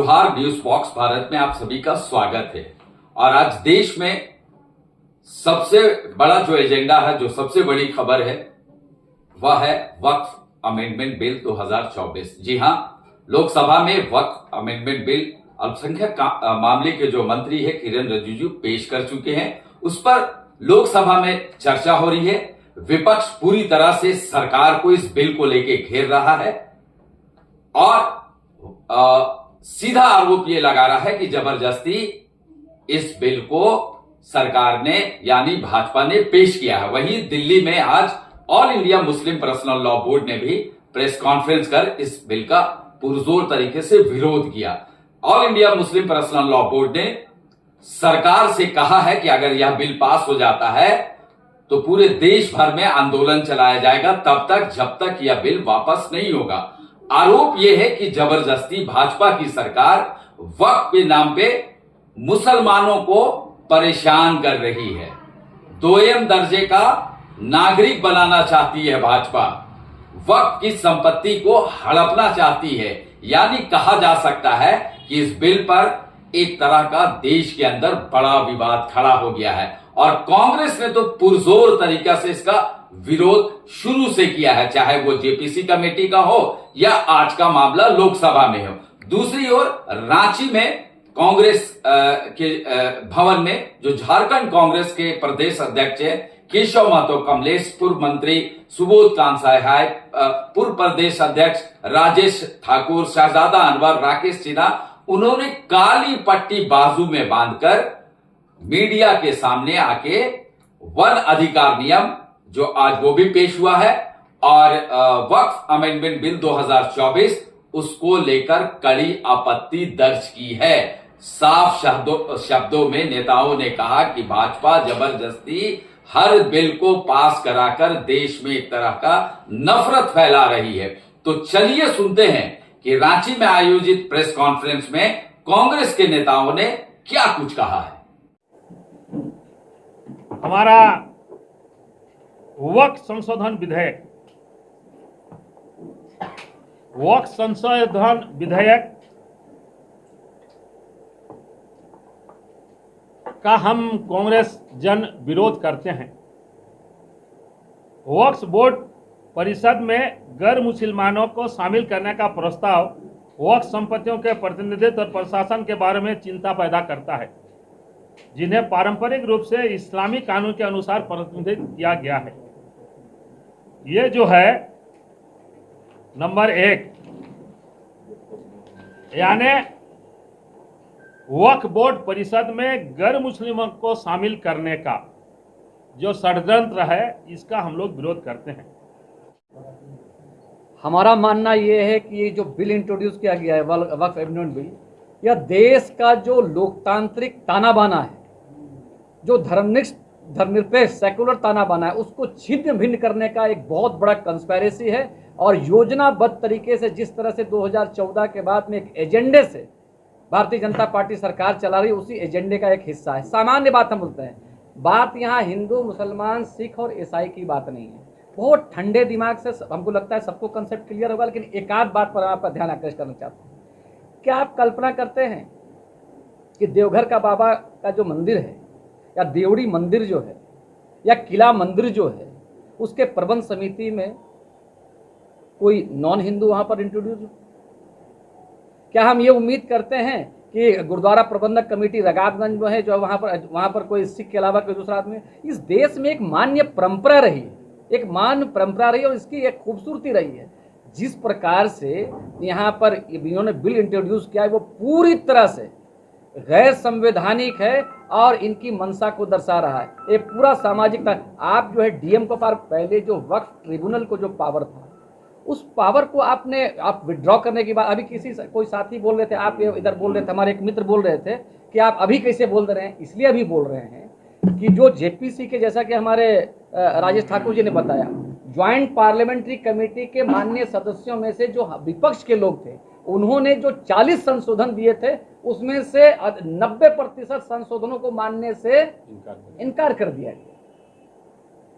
जोहार news box Bharat में आप सभी का स्वागत है। और आज देश में सबसे बड़ा जो एजेंडा है, जो सबसे बड़ी खबर है, वह है वक्फ अमेंडमेंट बिल 2024। जी हां, लोकसभा में वक्फ अमेंडमेंट बिल अल्पसंख्यक मामले के जो मंत्री है किरेन रिजिजू पेश कर चुके हैं। उस पर लोकसभा में चर्चा हो रही है। विपक्ष पूरी तरह से सरकार को इस बिल को लेकर घेर रहा है और सीधा आरोप यह लगा रहा है कि जबरदस्ती इस बिल को सरकार ने यानी भाजपा ने पेश किया है। वहीं दिल्ली में आज all India Muslim personal law board ने भी प्रेस कॉन्फ्रेंस कर इस बिल का पुरजोर तरीके से विरोध किया। All India Muslim personal law board ने सरकार से कहा है कि अगर यह बिल पास हो जाता है तो पूरे देश भर में आंदोलन चलाया जाएगा तब तक जब तक यह बिल वापस नहीं होगा। आरोप यह है कि जबरदस्ती भाजपा की सरकार वक्फ के नाम पे मुसलमानों को परेशान कर रही है। दोयम दर्जे का नागरिक बनाना चाहती है भाजपा, वक्फ की संपत्ति को हड़पना चाहती है। यानी कहा जा सकता है कि इस बिल पर एक तरह का देश के अंदर बड़ा विवाद खड़ा हो गया है और कांग्रेस ने तो पुरजोर तरीका से इसका विरोध शुरू से किया है, चाहे वो जेपीसी कमेटी का हो या आज का मामला लोकसभा में हो। दूसरी ओर रांची में कांग्रेस के भवन में जो झारखंड कांग्रेस के प्रदेश अध्यक्ष है केशव महतो कमलेश, पूर्व मंत्री सुबोध कांसाय, पूर्व प्रदेश अध्यक्ष राजेश ठाकुर, शहजादा अनवर, राकेश सिन्हा, उन्होंने काली पट्टी बाजू में बांधकर मीडिया के सामने आके वन अधिकार नियम जो आज वो भी पेश हुआ है और वक्फ अमेंडमेंट बिल 2024 उसको लेकर कड़ी आपत्ति दर्ज की है। साफ शब्दों में नेताओं ने कहा कि भाजपा जबरदस्ती हर बिल को पास कराकर देश में एक तरह का नफरत फैला रही है। तो चलिए सुनते हैं कि रांची में आयोजित प्रेस कॉन्फ्रेंस में कांग्रेस के नेताओं ने क्या कुछ कहा है। हमारा वक्फ संशोधन विधेयक का हम कांग्रेस जन विरोध करते हैं। वक्फ बोर्ड परिषद में गैर मुसलमानों को शामिल करने का प्रस्ताव वक्फ संपत्तियों के प्रतिनिधित्व और प्रशासन के बारे में चिंता पैदा करता है, जिन्हें पारंपरिक रूप से इस्लामी कानून के अनुसार प्रतिनिधित्व किया गया है। ये जो है नंबर 1, यानी वक्फ बोर्ड परिषद में गैर मुस्लिमों को शामिल करने का जो षड्यंत्र है, इसका हम लोग विरोध करते हैं। हमारा मानना यह है कि ये जो बिल इंट्रोड्यूस किया गया है वक्फ अमेंडमेंट बिल, यह देश का जो लोकतांत्रिक ताना बाना है, जो धर्मनिरपेक्ष सेकुलर ताना बाना है, उसको छिन्न भिन्न करने का एक बहुत बड़ा कंस्पिरेसी है और योजनाबद्ध तरीके से जिस तरह से 2014 के बाद में एक एजेंडे से भारतीय जनता पार्टी सरकार चला रही है, उसी एजेंडे का एक हिस्सा है। सामान्य बात हम बोलते हैं, बात यहाँ हिंदू, मुसलमान, सिख और ईसाई की बात नहीं है। बहुत ठंडे दिमाग से हमको लगता है सबको कंसेप्ट क्लियर होगा, लेकिन एक आध बात पर आपका ध्यान आकर्षित करना चाहता हूँ। क्या आप कल्पना करते हैं कि देवघर का बाबा का जो मंदिर है या देवड़ी मंदिर जो है या किला मंदिर जो है, उसके प्रबंध समिति में कोई नॉन हिंदू वहाँ पर इंट्रोड्यूस हो? क्या हम ये उम्मीद करते हैं कि गुरुद्वारा प्रबंधक कमेटी रगातगंज में है जो वहाँ पर कोई सिख के अलावा कोई दूसरा आदमी? इस देश में एक मान्य परंपरा रही है, और इसकी एक खूबसूरती रही है। जिस प्रकार से यहाँ पर इन्होंने बिल इंट्रोड्यूस किया है वो पूरी तरह से गैर संवैधानिक है और इनकी मंशा को दर्शा रहा है। ये पूरा सामाजिक आप जो है डीएम को पहले जो वक्फ ट्रिब्यूनल को जो पावर था, उस पावर को आप विड्रॉ करने के बाद, अभी कोई साथी बोल रहे थे, आप इधर बोल रहे थे, हमारे एक मित्र बोल रहे थे कि आप अभी कैसे बोल रहे हैं, इसलिए अभी बोल रहे हैं कि जो जेपीसी के, जैसा कि हमारे राजेश ठाकुर जी ने बताया, ज्वाइंट पार्लियामेंट्री कमेटी के माननीय सदस्यों में से जो विपक्ष के लोग थे, उन्होंने जो 40 संशोधन दिए थे उसमें से 90% संशोधनों को मानने से इनकार कर दिया गया।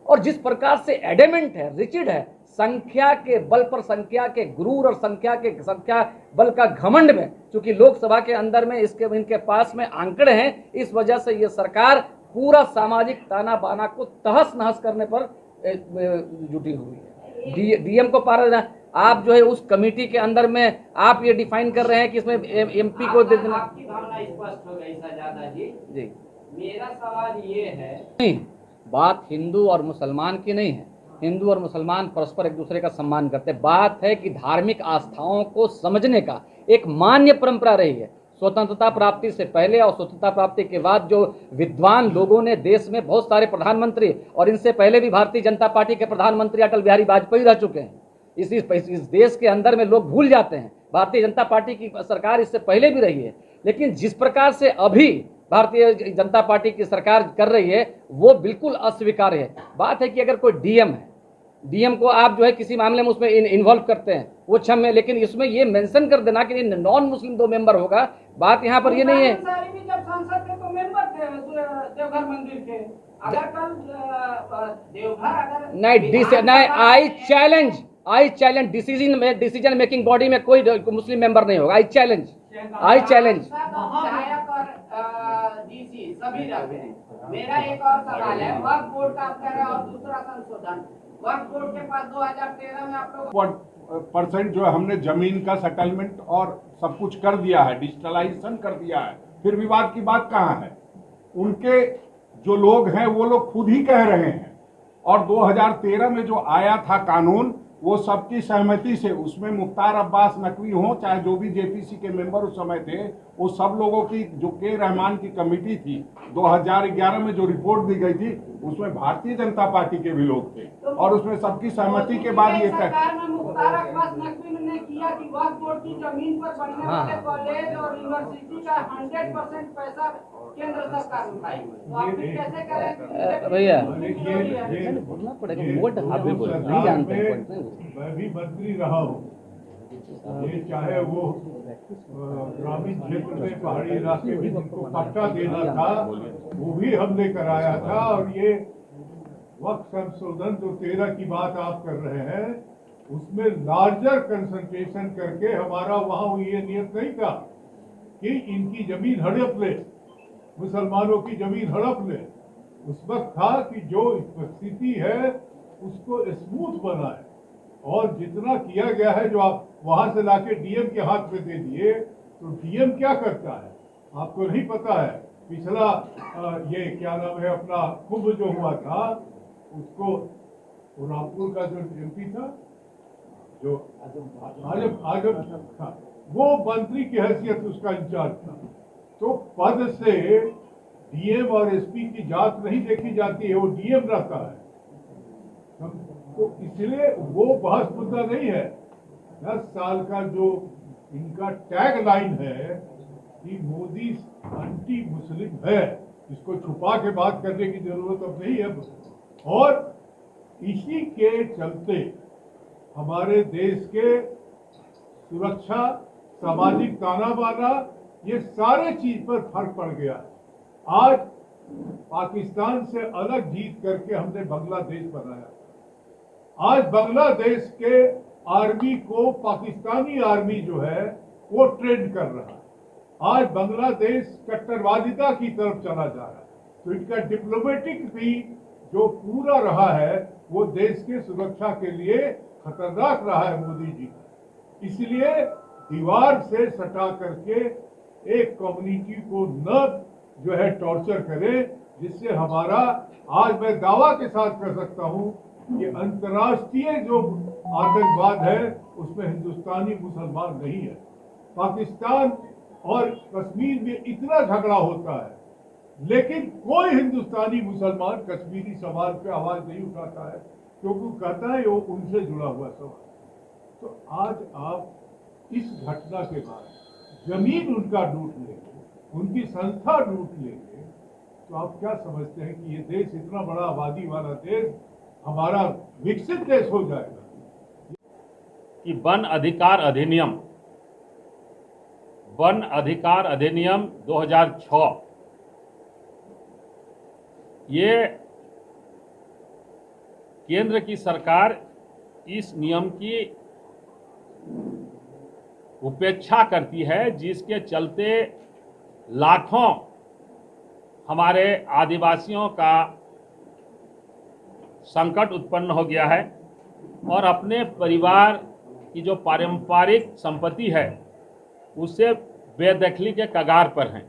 और जिस प्रकार से एडेमेंट है, रिजिड है संख्या के बल पर, संख्या के गुरूर और संख्या बल का घमंड में, चूंकि लोकसभा के अंदर में इनके पास में आंकड़े हैं, इस वजह से ये सरकार पूरा सामाजिक ताना बाना को तहस नहस करने पर जुटी हुई है। डीएम को पार देना, आप जो है उस कमेटी के अंदर में आप ये डिफाइन कर रहे हैं कि इसमें एमपी को दे देना। आपकी भावना स्पष्ट हो गई सजादा जी। मेरा सवाल ये है, नहीं, बात हिंदू और मुसलमान की नहीं है। हिंदू और मुसलमान परस्पर एक दूसरे का सम्मान करते हैं। बात है कि धार्मिक आस्थाओं को समझने का एक मान्य परंपरा रही है। स्वतंत्रता प्राप्ति से पहले और स्वतंत्रता प्राप्ति के बाद जो विद्वान लोगों ने देश में, बहुत सारे प्रधानमंत्री और इनसे पहले भी भारतीय जनता पार्टी के प्रधानमंत्री अटल बिहारी वाजपेयी रह चुके हैं। इस देश के अंदर में लोग भूल जाते हैं, भारतीय जनता पार्टी की सरकार इससे पहले भी रही है, लेकिन जिस प्रकार से अभी भारतीय जनता पार्टी की सरकार कर रही है वो बिल्कुल अस्वीकार्य है। बात है कि अगर कोई डीएम है, डीएम को आप जो है किसी मामले में उसमें इन्वॉल्व करते हैं, वो क्षम्य है, लेकिन इसमें ये मेंशन कर देना कि नॉन मुस्लिम 2 मेंबर होगा, बात यहाँ पर ये नहीं है। जब सांसद थे तो मेंबर थे देवघर मंदिर के, अगर कल देवघर नहीं, I challenge decision making body में कोई मुस्लिम मेंबर नहीं होगा। आई चैलेंज विधायक और डीसी सभी रहते हैं। मेरा एक और सवाल है, वक्फ बोर्ड का आप कह रहे हैं और दूसरा संशोधन, वक्फ बोर्ड के पास 2013 में आप लोग % जो है हमने जमीन का सेटलमेंट और सब कुछ कर दिया है, डिजिटलाइजेशन कर दिया है, फिर विवाद की बात कहाँ है? उनके जो लोग हैं वो लोग खुद ही कह रहे हैं, और 2013 में जो आया था कानून वो सबकी सहमति से, उसमें मुख्तार अब्बास नकवी हो चाहे जो भी जेपीसी के मेंबर उस समय थे, वो सब लोगों की, जो के रहमान की कमेटी थी 2011 में जो रिपोर्ट दी गई थी उसमें भारतीय जनता पार्टी के भी लोग थे, और उसमें सबकी सहमति के बाद ये सरकार में मुख्तार अब्बास नकवी ने किया कि वक्फ बोर्ड की जमीन पर बनने वाले कॉलेज और यूनिवर्सिटी का 100% पैसा केंद्र सरकार उठाएगी, तो आप फिर कैसे करें? भैया बोलना पड़ेगा, वोट आप भी बोलो, नहीं जानते हैं। मैं भी मंत्री रहा हूँ, ये चाहे वो ग्रामीण क्षेत्र में पहाड़ी इलाके में जिनको पट्टा देना था वो भी हमने कराया था, और ये वक्त संशोधन जो 13 की बात आप कर रहे हैं उसमें लार्जर कंसंट्रेशन करके हमारा वहां ये नियत नहीं था कि इनकी जमीन हड़प ले, मुसलमानों की जमीन हड़प ले। उस वक्त था कि जो स्थिति है उसको स्मूथ बनाए, और जितना किया गया है, जो आप वहां से लाके डीएम के हाथ में दे दिए, तो डीएम क्या करता है आपको नहीं पता है। पिछला ये क्या नाम है अपना कुंभ जो हुआ था, उसको रामपुर का जो एमपी था, जो आजम था, वो मंत्री की हैसियत उसका इंचार्ज था। तो पद से डीएम और एसपी की जात नहीं देखी जाती है, वो डीएम रहता है। तो इसलिए वो बहस मुद्दा नहीं है। 10 साल का जो इनका टैग लाइन है कि मोदी एंटी मुस्लिम है, इसको छुपा के बात करने की जरूरत अब नहीं है, और इसी के चलते हमारे देश के सुरक्षा, सामाजिक ताना बाना, ये सारे चीज पर फर्क पड़ गया। आज पाकिस्तान से अलग जीत करके हमने बांग्लादेश बनाया। आज बांग्लादेश के आर्मी को पाकिस्तानी आर्मी जो है वो ट्रेंड कर रहा है। आज बांग्लादेश कट्टरवादिता की तरफ चला जा रहा है। तो इनका डिप्लोमेटिक भी जो पूरा रहा है वो देश के सुरक्षा के लिए खतरनाक रहा है मोदी जी का। इसलिए दीवार से सटा करके एक कम्युनिटी को न जो है टॉर्चर करे, जिससे हमारा, आज मैं दावा के साथ कर सकता हूं कि अंतर्राष्ट्रीय जो आतंकवाद है उसमें हिंदुस्तानी मुसलमान नहीं है। पाकिस्तान और कश्मीर में इतना झगड़ा होता है, लेकिन कोई हिंदुस्तानी मुसलमान कश्मीरी सवाल पे आवाज नहीं उठाता है, क्योंकि कहता है वो उनसे जुड़ा हुआ सवाल। तो आज आप इस घटना के बाद जमीन उनका लूट लेंगे, उनकी संस्था लूट लेंगे, तो आप क्या समझते हैं कि ये देश, इतना बड़ा आबादी वाला देश, हमारा विकसित देश हो जाएगा? कि वन अधिकार अधिनियम 2006 ये केंद्र की सरकार इस नियम की उपेक्षा करती है, जिसके चलते लाखों हमारे आदिवासियों का संकट उत्पन्न हो गया है और अपने परिवार की जो पारंपरिक संपत्ति है उसे बेदखली के कगार पर हैं।